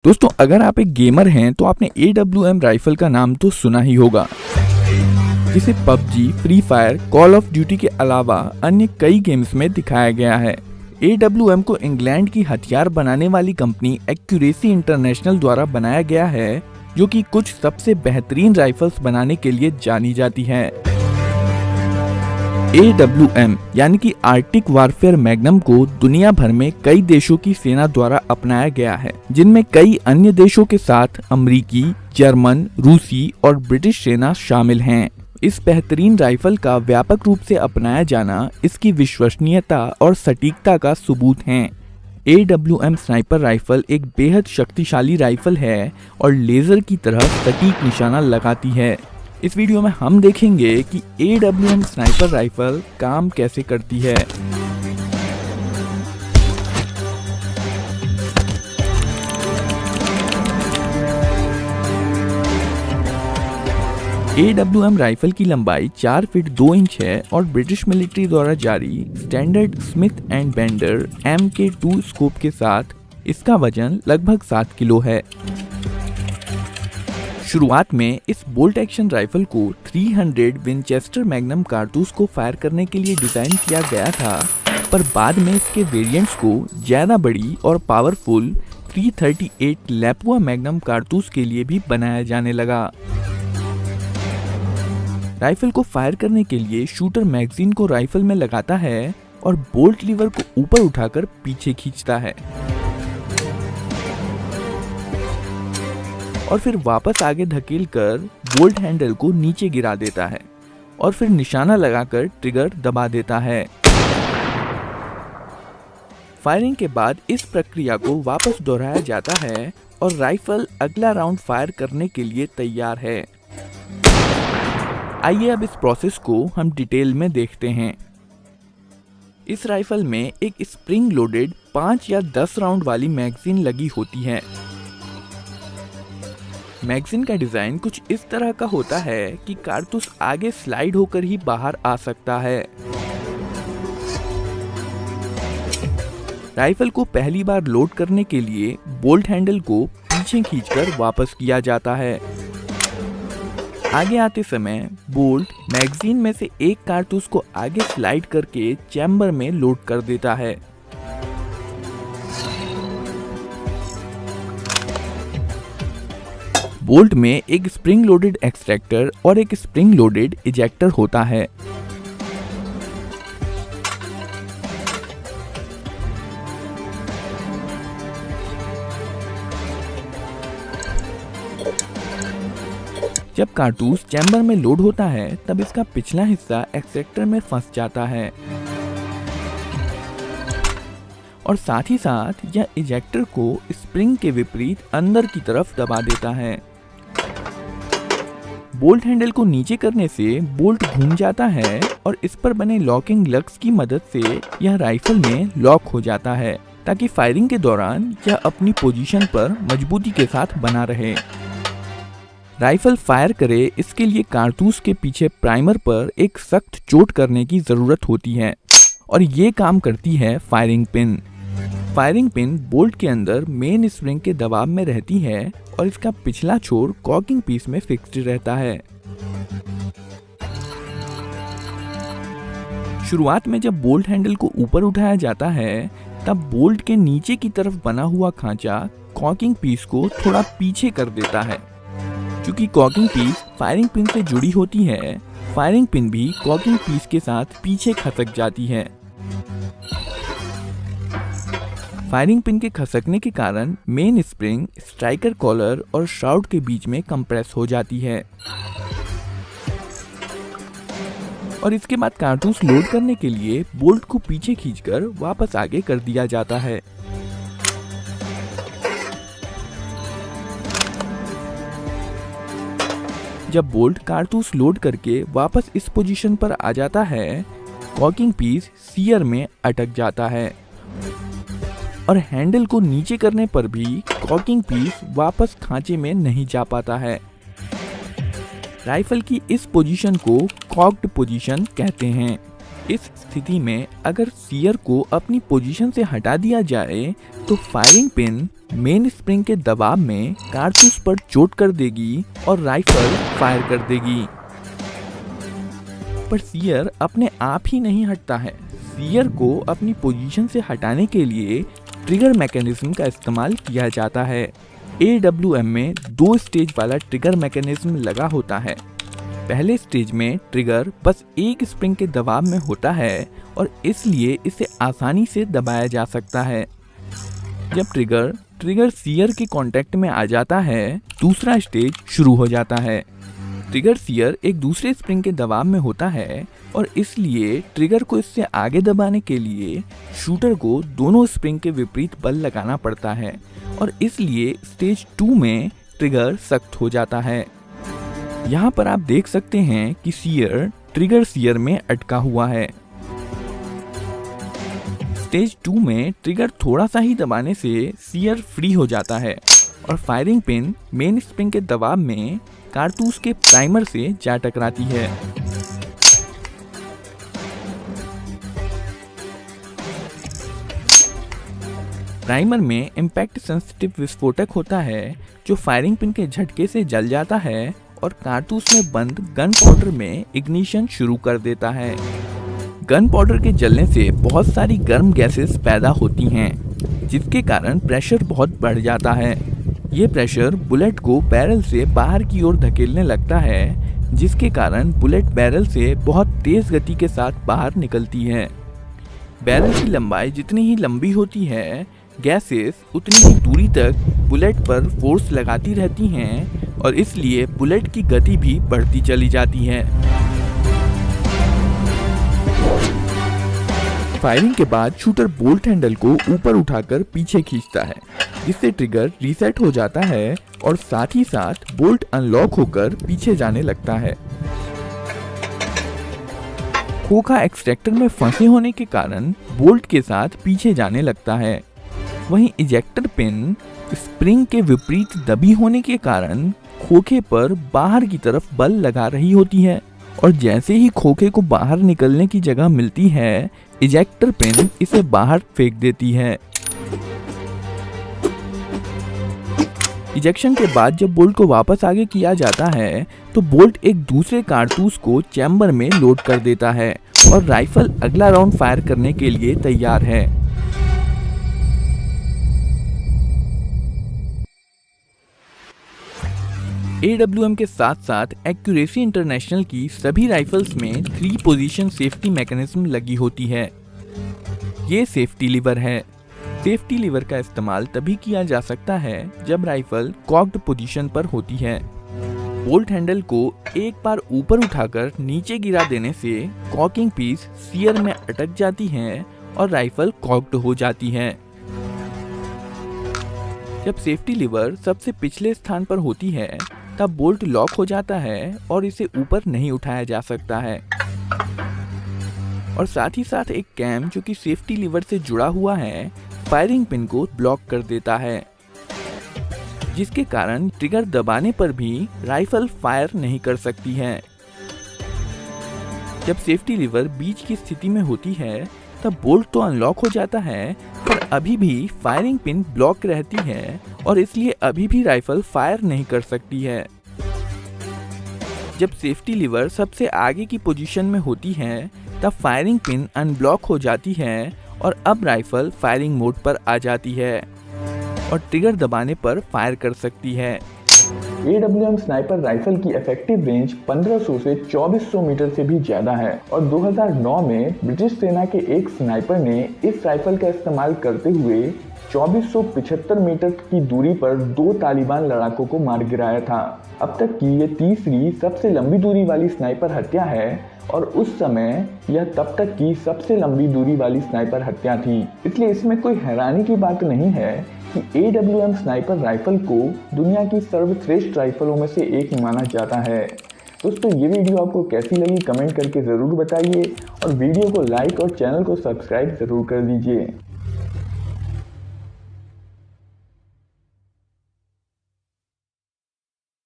दोस्तों अगर आप एक गेमर हैं तो आपने AWM राइफल का नाम तो सुना ही होगा, जिसे PUBG, free fire, call of duty के अलावा अन्य कई गेम्स में दिखाया गया है। AWM को इंग्लैंड की हथियार बनाने वाली कंपनी एक्यूरेसी इंटरनेशनल द्वारा बनाया गया है, जो कि कुछ सबसे बेहतरीन राइफल्स बनाने के लिए जानी जाती है। AWM यानी कि आर्टिक वारफेयर मैग्नम को दुनिया भर में कई देशों की सेना द्वारा अपनाया गया है, जिनमें कई अन्य देशों के साथ अमेरिकी, जर्मन, रूसी और ब्रिटिश सेना शामिल हैं। इस बेहतरीन राइफल का व्यापक रूप से अपनाया जाना इसकी विश्वसनीयता और सटीकता का सबूत है। AWM स्नाइपर राइफल एक बेहद शक्तिशाली राइफल है और लेजर की तरह सटीक निशाना लगाती है। इस वीडियो में हम देखेंगे कि AWM स्नाइपर राइफल काम कैसे करती है। AWM राइफल की लंबाई 4 फीट 2 इंच है और ब्रिटिश मिलिट्री द्वारा जारी standard Schmidt and Bender MK2 scope के साथ इसका वजन लगभग 7 किलो है। शुरुआत में इस बोल्ट एक्शन राइफल को 300 विंचेस्टर मैग्नम कारतूस को फायर करने के लिए डिजाइन किया गया था, पर बाद में इसके वेरिएंट्स को ज्यादा बड़ी और पावरफुल 338 लैपुआ मैग्नम कारतूस के लिए भी बनाया जाने लगा। राइफल को फायर करने के लिए शूटर मैगजीन को राइफल में लगाता है और बोल्ट लीवर को ऊपर उठाकर पीछे खींचता है और फिर वापस आगे धकेलकर बोल्ट हैंडल को नीचे गिरा देता है और फिर निशाना लगाकर ट्रिगर दबा देता है। फायरिंग के बाद इस प्रक्रिया को वापस दोहराया जाता है और राइफल अगला राउंड फायर करने के लिए तैयार है। आइए अब इस प्रोसेस को हम डिटेल में देखते हैं। इस राइफल में एक स्प्रिंग लोडेड 5 या 10 राउंड वाली मैगजीन लगी होती है। मैगजीन का डिजाइन कुछ इस तरह का होता है कि कारतूस आगे स्लाइड होकर ही बाहर आ सकता है। राइफल को पहली बार लोड करने के लिए बोल्ट हैंडल को पीछे खींचकर वापस किया जाता है। आगे आते समय बोल्ट मैगजीन में से एक कारतूस को आगे स्लाइड करके चैम्बर में लोड कर देता है। बोल्ट में एक स्प्रिंग लोडेड एक्सट्रैक्टर और एक स्प्रिंग लोडेड इजेक्टर होता है। जब कारतूस चैम्बर में लोड होता है तब इसका पिछला हिस्सा एक्सट्रैक्टर में फंस जाता है और साथ ही साथ यह इजेक्टर को स्प्रिंग के विपरीत अंदर की तरफ दबा देता है। बोल्ट हैंडल को नीचे करने से बोल्ट घूम जाता है और इस पर बने लॉकिंग लग्स की मदद से यह राइफल में लॉक हो जाता है, ताकि फायरिंग के दौरान यह अपनी पोजीशन पर मजबूती के साथ बना रहे। राइफल फायर करे इसके लिए कारतूस के पीछे प्राइमर पर एक सख्त चोट करने की जरूरत होती है और ये काम करती है firing pin. Firing pin bolt के अंदर मेन स्प्रिंग के दबाव में रहती है और इसका पिछला छोर कॉकिंग पीस में फिक्स्ड रहता है। शुरुआत में जब बोल्ट हैंडल को ऊपर उठाया जाता है तब बोल्ट के नीचे की तरफ बना हुआ खांचा कॉकिंग पीस को थोड़ा पीछे कर देता है। क्योंकि कॉकिंग पीस फायरिंग पिन से जुड़ी होती है, फायरिंग पिन भी कॉकिंग पीस के साथ पीछे खसक जाती है। फायरिंग पिन के खसकने के कारण मेन स्प्रिंग स्ट्राइकर कॉलर और श्राउड के बीच में कंप्रेस हो जाती है और इसके बाद कारतूस लोड करने के लिए बोल्ट को पीछे खींचकर वापस आगे कर दिया जाता है। जब बोल्ट कारतूस लोड करके वापस इस पोजीशन पर आ जाता है, कॉकिंग पीस सीयर में अटक जाता है और हैंडल को नीचे करने पर भी कॉकिंग पीस वापस खांचे में नहीं जा पाता है। राइफल की इस पोजीशन को कॉक्ड पोजीशन कहते हैं। इस स्थिति में अगर सीयर को अपनी पोजीशन से हटा दिया जाए तो फायरिंग पिन मेन स्प्रिंग के दबाव में कारतूस पर चोट कर देगी और राइफल फायर कर देगी। पर सीयर अपने आप ही नहीं हटता है। सीयर को अपनी पोजीशन से हटाने के लिए ट्रिगर मैकेनिज्म का इस्तेमाल किया जाता है। AWM में 2 स्टेज वाला ट्रिगर मैकेनिज्म लगा होता है। पहले स्टेज में ट्रिगर बस एक स्प्रिंग के दबाव में होता है और इसलिए इसे आसानी से दबाया जा सकता है। जब ट्रिगर सीयर के कांटेक्ट में आ जाता है, दूसरा स्टेज शुरू हो जाता है। ट्रिगर सीयर एक दूसरे स्प्रिंग के दबाव में होता है और इसलिए ट्रिगर को इससे आगे दबाने के लिए शूटर को दोनों स्प्रिंग के विपरीत बल लगाना पड़ता है और इसलिए स्टेज 2 में ट्रिगर सख्त हो जाता है। यहाँ पर आप देख सकते हैं कि सीयर ट्रिगर सीयर में अटका हुआ है। स्टेज 2 में ट्रिगर थोड़ा सा ही दबाने से सीयर फ्री हो जाता है और फायरिंग पिन मेन स्प्रिंग के दबाव में कारतूस के प्राइमर से जा टकराती है। प्राइमर में इम्पैक्ट सेंसिटिव विस्फोटक होता है जो फायरिंग पिन के झटके से जल जाता है और कारतूस में बंद गन पाउडर में इग्निशन शुरू कर देता है। गन पाउडर के जलने से बहुत सारी गर्म गैसेस पैदा होती हैं, जिसके कारण प्रेशर बहुत बढ़ जाता है। ये प्रेशर बुलेट को बैरल से बाहर की ओर धकेलने लगता है, जिसके कारण बुलेट बैरल से बहुत तेज गति के साथ बाहर निकलती है। बैरल की लंबाई जितनी ही लंबी होती है, गैसेस उतनी ही दूरी तक बुलेट पर फोर्स लगाती रहती हैं और इसलिए बुलेट की गति भी बढ़ती चली जाती है। फायरिंग के बाद शूटर बोल्ट हैंडल को ऊपर उठाकर पीछे खींचता है, जिससे ट्रिगर रीसेट हो जाता है और साथ ही साथ बोल्ट अनलॉक होकर पीछे जाने लगता है। खोखा एक्सट्रैक्टर में फंसे होने के कारण बोल्ट के साथ पीछे जाने लगता है। वहीं इजेक्टर पिन स्प्रिंग के विपरीत दबी होने के कारण खोखे पर बाहर की तरफ बल लगा रही होती है और जैसे ही खोखे को बाहर निकलने की जगह मिलती है, इजेक्टर पिन इसे बाहर फेंक देती है। इजेक्शन के बाद जब बोल्ट को वापस आगे किया जाता है तो बोल्ट एक दूसरे कारतूस को चैम्बर में लोड कर देता है और राइफल अगला राउंड फायर करने के लिए तैयार है। AWM के साथ साथ एक्यूरेसी इंटरनेशनल की सभी राइफल्स में 3 पोजीशन सेफ्टी मैकेनिज्म लगी होती है। ये सेफ्टी लीवर है। सेफ्टी लीवर का इस्तेमाल तभी किया जा सकता है जब राइफल कॉक्ड पोजीशन पर होती है। बोल्ट हैंडल को एक बार ऊपर उठाकर नीचे गिरा देने से कॉकिंग पीस सीयर में अटक जाती है और राइफल कॉक्ड हो जाती है। जब सेफ्टी लीवर सबसे पिछले स्थान पर होती है तब बोल्ट लॉक हो जाता है और इसे ऊपर नहीं उठाया जा सकता है और साथ ही साथ एक कैम जो कि सेफ्टी लीवर से जुड़ा हुआ है फायरिंग पिन को ब्लॉक कर देता है, जिसके कारण ट्रिगर दबाने पर भी राइफल फायर नहीं कर सकती है। जब सेफ्टी लीवर बीच की स्थिति में होती है तब बोल्ट तो अनलॉक हो जाता है पर अभी भी फायरिंग पिन ब्लॉक रहती है और इसलिए अभी भी राइफल फायर नहीं कर सकती है। जब सेफ्टी लीवर सबसे आगे की पोजीशन में होती है तब फायरिंग पिन अनब्लॉक हो जाती है और अब राइफल फायरिंग मोड पर आ जाती है और ट्रिगर दबाने पर फायर कर सकती है। AWM स्नाइपर राइफल की इफेक्टिव रेंज 1500 से 2400 मीटर से भी ज्यादा है और 2009 में ब्रिटिश सेना के एक स्नाइपर ने इस राइफल का इस्तेमाल करते हुए 2475 मीटर की दूरी पर 2 तालिबान लड़ाकों को मार गिराया था। अब तक की ये तीसरी सबसे लंबी दूरी वाली स्नाइपर हत्या है और उस समय यह तब तक की सबसे लंबी दूरी वाली स्नाइपर हत्या थी। इसलिए इसमें कोई हैरानी की बात नहीं है कि AWM स्नाइपर राइफल को दुनिया की सर्वश्रेष्ठ राइफलों में से एक माना जाता है। दोस्तों, ये वीडियो आपको कैसी लगी कमेंट करके ज़रूर बताइए और वीडियो को लाइक और चैनल को सब्सक्राइब ज़रूर कर दीजिए।